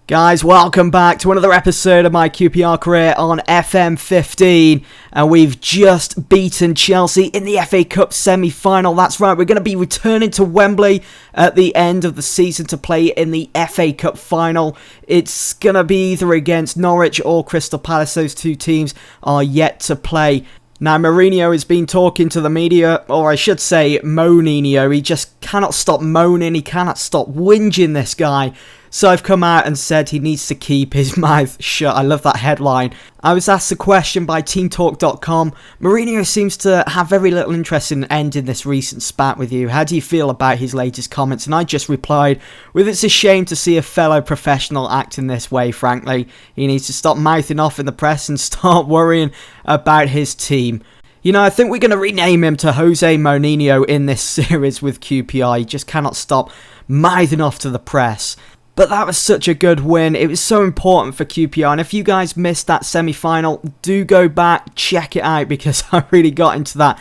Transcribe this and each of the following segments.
Guys, welcome back to another episode of my QPR career on FM15, and we've just beaten Chelsea in the FA Cup semi-final. That's right, we're going to be returning to Wembley at the end of the season to play in the FA Cup final. It's going to be either against Norwich or Crystal Palace. Those two teams are yet to play. Now, Mourinho has been talking to the media, or I should say Moaninho. He just cannot stop moaning, he cannot stop whinging, this guy. So I've come out and said he needs to keep his mouth shut. I love that headline. I was asked a question by teamtalk.com. Mourinho seems to have very little interest in ending this recent spat with you. How do you feel about his latest comments? And I just replied with, it's a shame to see a fellow professional act in this way, frankly. He needs to stop mouthing off in the press and start worrying about his team. You know, I think we're going to rename him to Jose Moaninho in this series with QPR. He just cannot stop mouthing off to the press. But that was such a good win. It was so important for QPR. And if you guys missed that semi-final, do go back, check it out, because I really got into that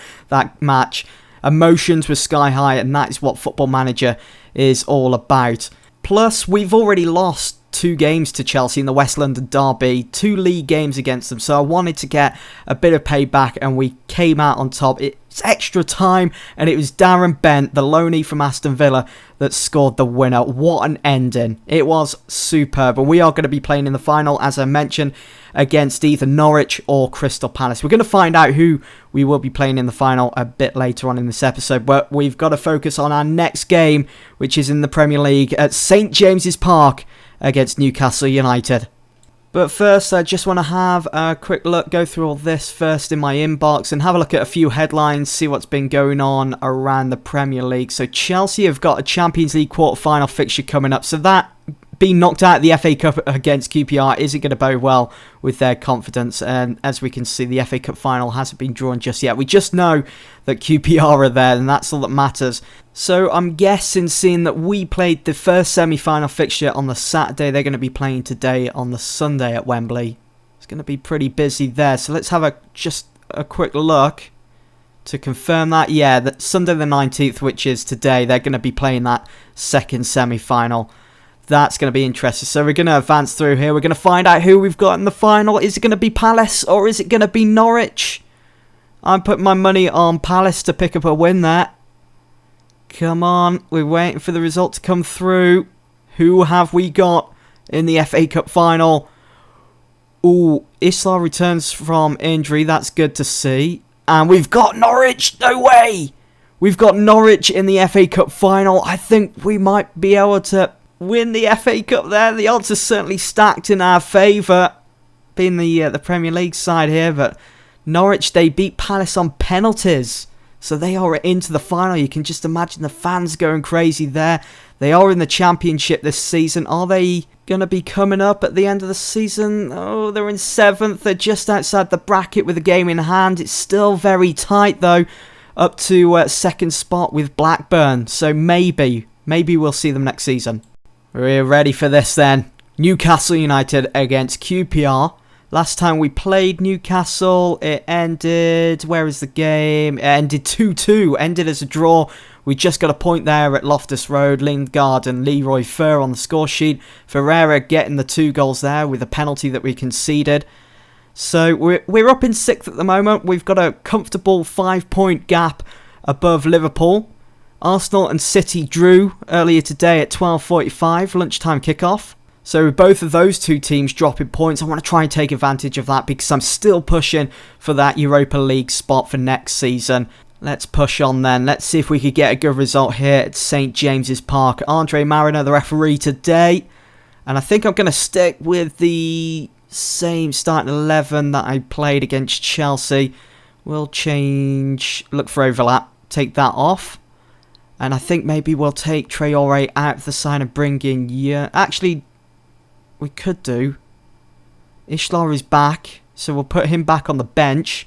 match. Emotions were sky high, and that is what Football Manager is all about. Plus, we've already lost 2 games to Chelsea in the West London derby, 2 league games against them, so I wanted to get a bit of payback, and we came out on top. It's extra time, and it was Darren Bent, the loanee from Aston Villa, that scored the winner. What an ending. It was superb, and we are going to be playing in the final, as I mentioned, against either Norwich or Crystal Palace. We're going to find out who we will be playing in the final a bit later on in this episode, but we've got to focus on our next game, which is in the Premier League at St James's Park against Newcastle United. But first, I just want to have a quick look, go through all this first in my inbox and have a look at a few headlines, see what's been going on around the Premier League. So Chelsea have got a Champions League quarter-final fixture coming up, so that being knocked out of the FA Cup against QPR isn't going to bode well with their confidence. And as we can see, the FA Cup final hasn't been drawn just yet. We just know that QPR are there, and that's all that matters. So I'm guessing, seeing that we played the first semi-final fixture on the Saturday, they're going to be playing today on the Sunday at Wembley. It's going to be pretty busy there. So let's have just a quick look to confirm that. Yeah, that Sunday the 19th, which is today, they're going to be playing that second semi-final. That's going to be interesting. So we're going to advance through here. We're going to find out who we've got in the final. Is it going to be Palace or is it going to be Norwich? I'm putting my money on Palace to pick up a win there. Come on. We're waiting for the result to come through. Who have we got in the FA Cup final? Ooh, Isla returns from injury. That's good to see. And we've got Norwich. No way. We've got Norwich in the FA Cup final. I think we might be able to win the FA Cup there. The odds are certainly stacked in our favour, being the Premier League side here. But Norwich, they beat Palace on penalties, so they are into the final. You can just imagine the fans going crazy there. They are in the Championship this season. Are they going to be coming up at the end of the season? Oh, they're in 7th. They're just outside the bracket with a game in hand. It's still very tight, though, up to 2nd spot with Blackburn. So maybe we'll see them next season. We're ready for this then. Newcastle United against QPR. Last time we played Newcastle, it ended... Where is the game? It ended 2-2. Ended as a draw. We just got a point there at Loftus Road. Lingard and Leroy Fer on the score sheet. Ferreira getting the 2 goals there with a penalty that we conceded. So we're up in 6th at the moment. We've got a comfortable 5-point gap above Liverpool. Arsenal and City drew earlier today at 12:45, lunchtime kickoff. So both of those 2 teams dropping points. I want to try and take advantage of that because I'm still pushing for that Europa League spot for next season. Let's push on then. Let's see if we could get a good result here at St James's Park. Andre Mariner, the referee today. And I think I'm going to stick with the same starting 11 that I played against Chelsea. We'll change, look for overlap, take that off. And I think maybe we'll take Traore out of the side and bring in... Yeah, actually, we could do. Isla is back, so we'll put him back on the bench.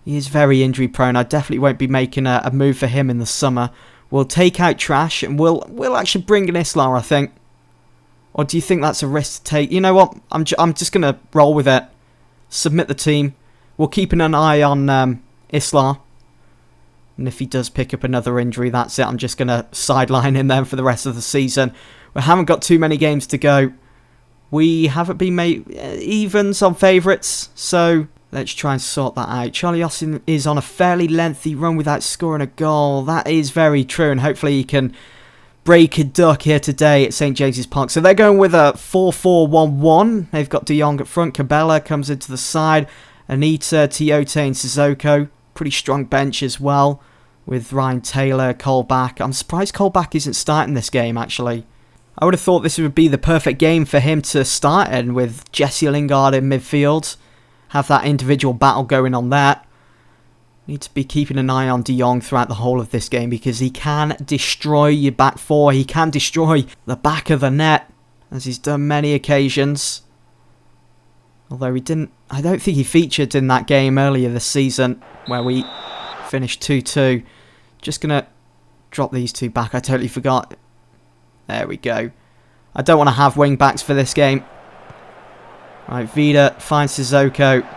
He is very injury prone. I definitely won't be making a move for him in the summer. We'll take out Trash and we'll actually bring in Isla, I think. Or do you think that's a risk to take? You know what? I'm just going to roll with it. Submit the team. We'll keep an eye on Isla. And if he does pick up another injury, that's it. I'm just going to sideline him then for the rest of the season. We haven't got too many games to go. We haven't been made evens on favourites, so let's try and sort that out. Charlie Austin is on a fairly lengthy run without scoring a goal. That is very true, and hopefully he can break a duck here today at St James's Park. So they're going with a 4-4-1-1. They've got De Jong at front. Cabella comes into the side. Anita, Tiote and Sissoko. Pretty strong bench as well, with Ryan Taylor, Colback. I'm surprised Colback isn't starting this game, actually. I would have thought this would be the perfect game for him to start in, with Jesse Lingard in midfield. Have that individual battle going on there. Need to be keeping an eye on De Jong throughout the whole of this game, because he can destroy your back four. He can destroy the back of the net, as he's done many occasions. Although I don't think he featured in that game earlier this season, where we finished 2-2. Just going to drop these two back. I totally forgot. There we go. I don't want to have wing backs for this game. Right, Vida finds Sissoko.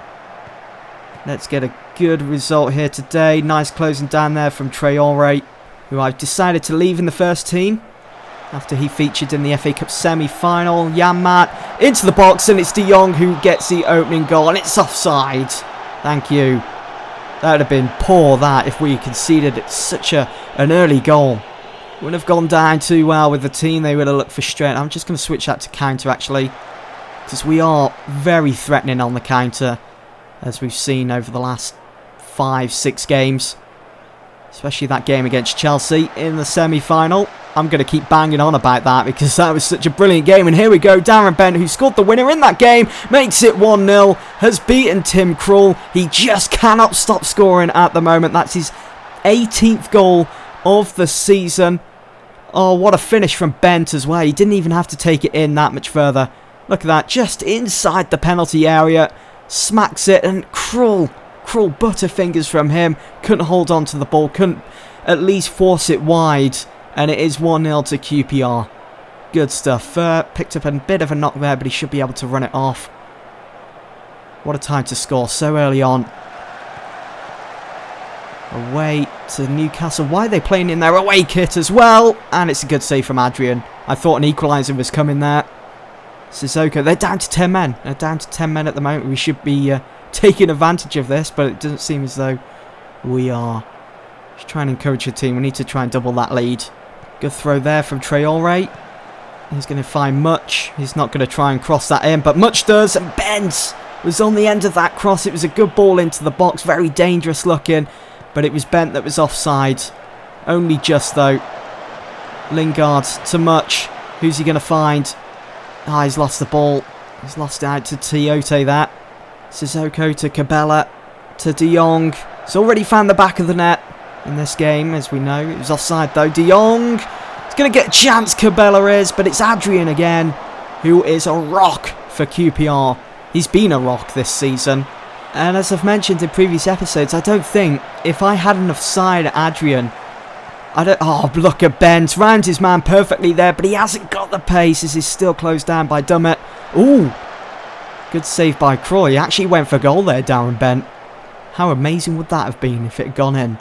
Let's get a good result here today. Nice closing down there from Traore, who I've decided to leave in the first team after he featured in the FA Cup semi-final. Janmaat into the box, and it's De Jong who gets the opening goal, and it's offside. Thank you. That would have been poor, that, if we conceded such an early goal. Wouldn't have gone down too well with the team. They would have looked frustrated. I'm just going to switch that to counter, actually, because we are very threatening on the counter, as we've seen over the last 5-6 games. Especially that game against Chelsea in the semi-final. I'm going to keep banging on about that, because that was such a brilliant game. And here we go, Darren Bent, who scored the winner in that game, makes it 1-0, has beaten Tim Krul. He just cannot stop scoring at the moment. That's his 18th goal of the season. Oh, what a finish from Bent as well. He didn't even have to take it in that much further. Look at that, just inside the penalty area. Smacks it, and Krul butterfingers from him. Couldn't hold on to the ball, couldn't at least force it wide. And it is 1-0 to QPR. Good stuff. Picked up a bit of a knock there, but he should be able to run it off. What a time to score so early on. Away to Newcastle. Why are they playing in their away kit as well? And it's a good save from Adrian. I thought an equaliser was coming there. Sissoko, they're down to 10 men. They're down to 10 men at the moment. We should be taking advantage of this, but it doesn't seem as though we are. Just trying to encourage the team. We need to try and double that lead. Good throw there from Traore. He's going to find Much. He's not going to try and cross that in, but Much does. And Bent was on the end of that cross. It was a good ball into the box. Very dangerous looking, but it was Bent that was offside. Only just, though. Lingard to Much. Who's he going to find? Ah, he's lost the ball. He's lost it out to Tiote there. Sissoko to Cabella. To De Jong. He's already found the back of the net in this game, as we know. It was offside, though. De Jong. He's going to get a chance, Cabella is, but it's Adrian again, who is a rock for QPR. He's been a rock this season. And as I've mentioned in previous episodes, I don't think if I had enough side at Adrian, oh, look at Bent. Round his man perfectly there, but he hasn't got the pace as he's still closed down by Dummett. Ooh. Good save by Croy. He actually went for goal there, Darren Bent. How amazing would that have been if it had gone in?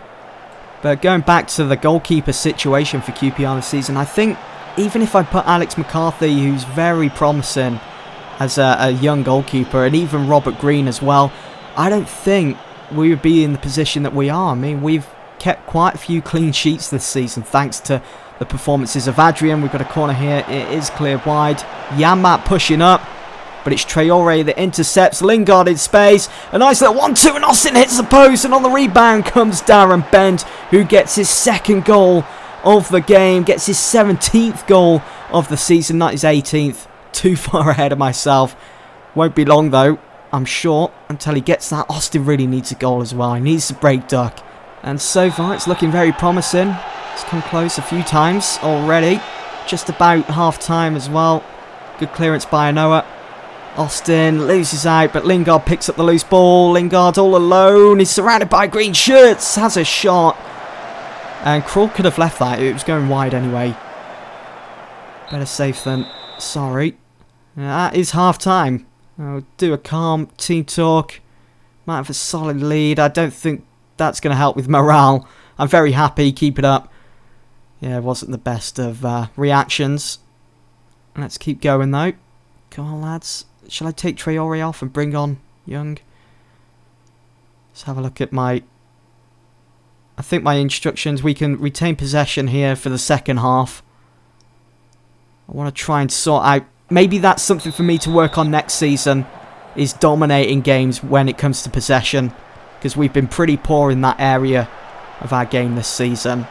But going back to the goalkeeper situation for QPR this season, I think even if I put Alex McCarthy, who's very promising as a young goalkeeper, and even Robert Green as well, I don't think we would be in the position that we are. I mean, we've kept quite a few clean sheets this season thanks to the performances of Adrian. We've got a corner here. It is cleared wide. Janmaat pushing up, but it's Traore that intercepts. Lingard in space. A nice little 1-2, and Austin hits the post, and on the rebound comes Darren Bent, who gets his second goal of the game, gets his 17th goal of the season, not his 18th. Too far ahead of myself. Won't be long, though, I'm sure, until he gets that. Austin really needs a goal as well. He needs to break duck. And so far, it's looking very promising. It's come close a few times already. Just about half-time as well. Good clearance by Anoa. Austin loses out, but Lingard picks up the loose ball. Lingard all alone. He's surrounded by green shirts. Has a shot. And Krul could have left that. It was going wide anyway. Better safe than sorry. That is half-time. I'll do a calm team talk. Might have a solid lead. I don't think that's going to help with morale. I'm very happy. Keep it up. Yeah, it wasn't the best of reactions. Let's keep going, though. Come on, lads. Shall I take Traore off and bring on Young? Let's have a look at my... I think my instructions. We can retain possession here for the second half. I want to try and sort out... Maybe that's something for me to work on next season, is dominating games when it comes to possession. Because we've been pretty poor in that area of our game this season.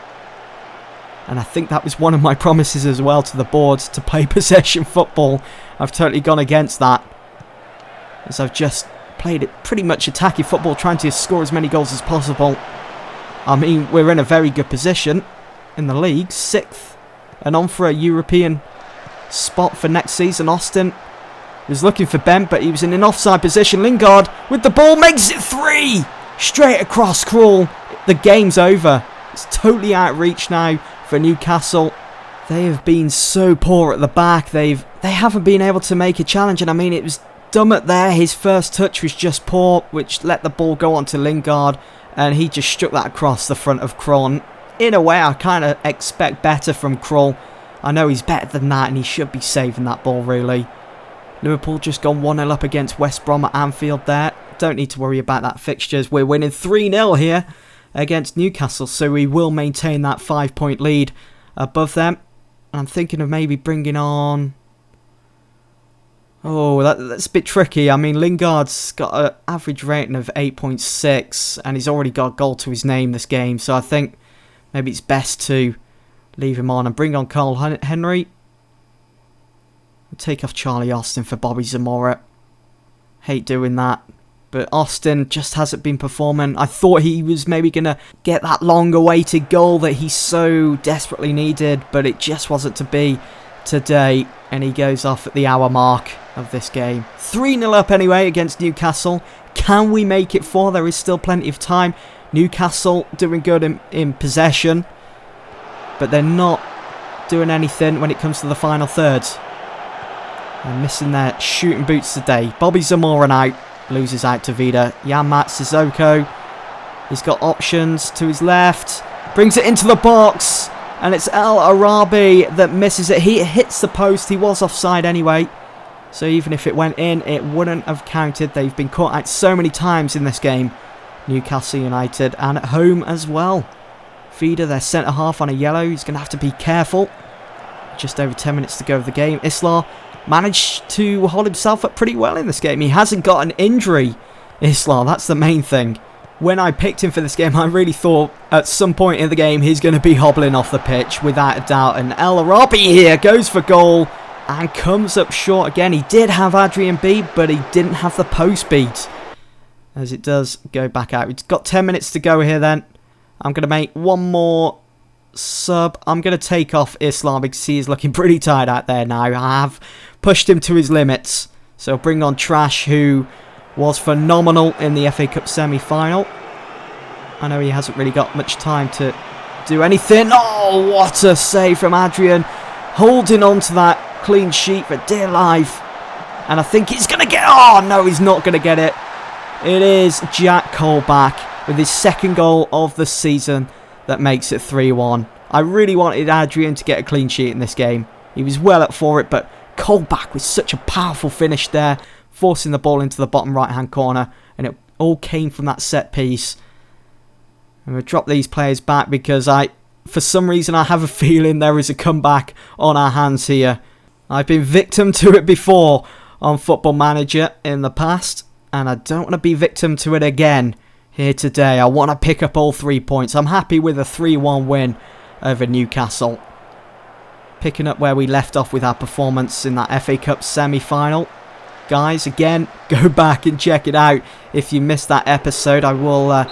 And I think that was one of my promises as well to the board, to play possession football. I've totally gone against that, as I've just played it pretty much attacking football, trying to score as many goals as possible. I mean, we're in a very good position in the league, 6th, and on for a European spot for next season. Austin was looking for Ben, but he was in an offside position. Lingard with the ball makes it 3! Straight across Krul. The game's over. It's totally out of reach now for Newcastle. They have been so poor at the back. They haven't been able to make a challenge, and I mean, it was Dummett there. His first touch was just poor, which let the ball go on to Lingard, and he just struck that across the front of Krul. In a way, I kind of expect better from Krul. I know he's better than that, and he should be saving that ball, really. Liverpool just gone 1-0 up against West Brom at Anfield there. Don't need to worry about that fixtures. We're winning 3-0 here against Newcastle, so we will maintain that 5-point lead above them. And I'm thinking of maybe bringing on... Oh, that's a bit tricky. I mean, Lingard's got an average rating of 8.6, and he's already got a goal to his name this game, so I think maybe it's best to leave him on and bring on Carl Henry. I'll take off Charlie Austin for Bobby Zamora. Hate doing that. But Austin just hasn't been performing. I thought he was maybe going to get that long-awaited goal that he so desperately needed, but it just wasn't to be today. And he goes off at the hour mark of this game. 3-0 up anyway against Newcastle. Can we make it 4? There is still plenty of time. Newcastle doing good in possession, but they're not doing anything when it comes to the final third. They're missing their shooting boots today. Bobby Zamora out. Loses out to Vida. Yanmat Sissoko. He's got options to his left. Brings it into the box. And it's El Arabi that misses it. He hits the post. He was offside anyway. So even if it went in, it wouldn't have counted. They've been caught out so many times in this game. Newcastle United, and at home as well. Vida, their centre-half, on a yellow. He's going to have to be careful. Just over 10 minutes to go of the game. Isla managed to hold himself up pretty well in this game. He hasn't got an injury, Isla. That's the main thing. When I picked him for this game, I really thought at some point in the game he's going to be hobbling off the pitch, without a doubt. And El Arabi here goes for goal and comes up short again. He did have Adrian B, but he didn't have the post beat, as it does go back out. We've got 10 minutes to go here then. I'm going to make one more sub. I'm going to take off Islam because he is looking pretty tired out there now. I have pushed him to his limits. So bring on Trash, who was phenomenal in the FA Cup semi-final. I know he hasn't really got much time to do anything. Oh, what a save from Adrian. Holding on to that clean sheet for dear life. And I think he's going to get... Oh, no, he's not going to get it. It is Jack Colback with his second goal of the season that makes it 3-1. I really wanted Adrian to get a clean sheet in this game. He was well up for it, but Colback with such a powerful finish there, forcing the ball into the bottom right-hand corner, and it all came from that set piece. And we'll drop these players back because for some reason, I have a feeling there is a comeback on our hands here. I've been victim to it before on Football Manager in the past, and I don't want to be victim to it again here today. I want to pick up all 3 points. I'm happy with a 3-1 win over Newcastle. Picking up where we left off with our performance in that FA Cup semi-final. Guys, again, go back and check it out. If you missed that episode, I will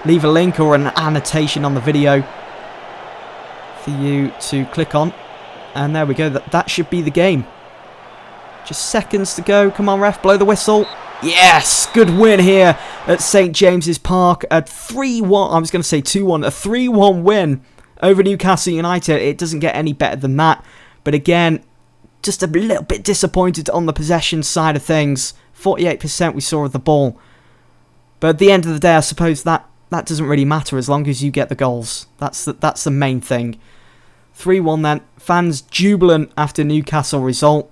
leave a link or an annotation on the video for you to click on. And there we go. That should be the game. Just seconds to go. Come on, ref, blow the whistle. Yes, good win here at St James's Park. A 3-1, I was going to say 2-1, a 3-1 win over Newcastle United. It doesn't get any better than that. But again, just a little bit disappointed on the possession side of things. 48% we saw of the ball. But at the end of the day, I suppose that doesn't really matter as long as you get the goals. That's the main thing. 3-1 then. Fans jubilant after Newcastle result.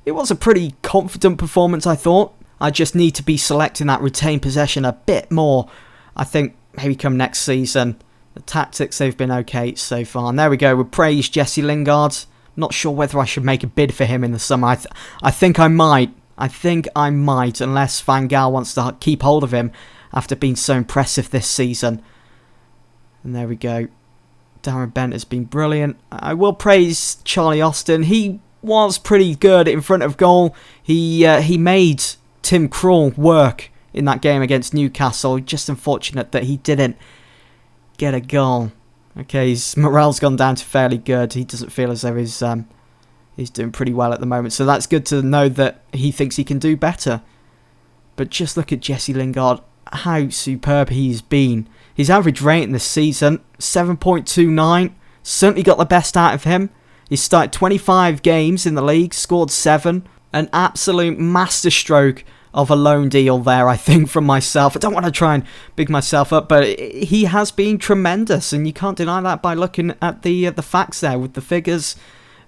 it was a pretty confident performance, I thought. I just need to be selecting that retained possession a bit more. I think maybe come next season. The tactics, they've been okay so far. And there we go, we praise Jesse Lingard. Not sure whether I should make a bid for him in the summer. I think I might. Unless Van Gaal wants to keep hold of him after being so impressive this season. And there we go. Darren Bent has been brilliant. I will praise Charlie Austin. He was pretty good in front of goal. He made Tim Krul work in that game against Newcastle. Just unfortunate that he didn't get a goal. Okay, his morale's gone down to fairly good. He doesn't feel as though he's doing pretty well at the moment. So that's good to know that he thinks he can do better. But just look at Jesse Lingard, how superb he's been. His average rating this season, 7.29. Certainly got the best out of him. He started 25 games in the league, scored 7. An absolute masterstroke of a loan deal there, I think, from myself. I don't want to try and big myself up, but he has been tremendous, and you can't deny that by looking at the facts there with the figures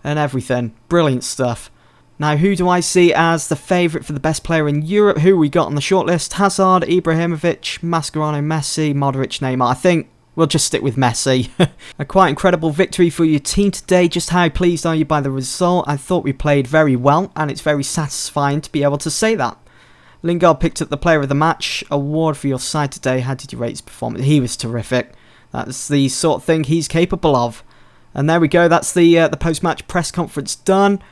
and everything. Brilliant stuff. Now, who do I see as the favourite for the best player in Europe? Who we got on the shortlist? Hazard, Ibrahimovic, Mascherano, Messi, Modric, Neymar. I think we'll just stick with Messi. A quite incredible victory for your team today. Just how pleased are you by the result? I thought we played very well, and it's very satisfying to be able to say that. Lingard picked up the Player of the Match award for your side today. How did you rate his performance? He was terrific. That's the sort of thing he's capable of. And there we go. That's the post-match press conference done.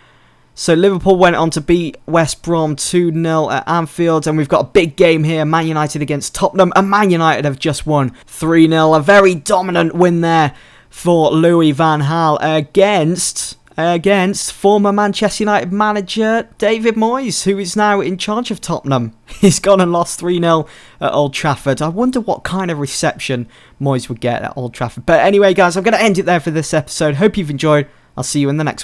So Liverpool went on to beat West Brom 2-0 at Anfield. And we've got a big game here. Man United against Tottenham. And Man United have just won 3-0. A very dominant win there for Louis van Gaal against former Manchester United manager David Moyes, who is now in charge of Tottenham. He's gone and lost 3-0 at Old Trafford. I wonder what kind of reception Moyes would get at Old Trafford. But anyway, guys, I'm going to end it there for this episode. Hope you've enjoyed. I'll see you in the next one.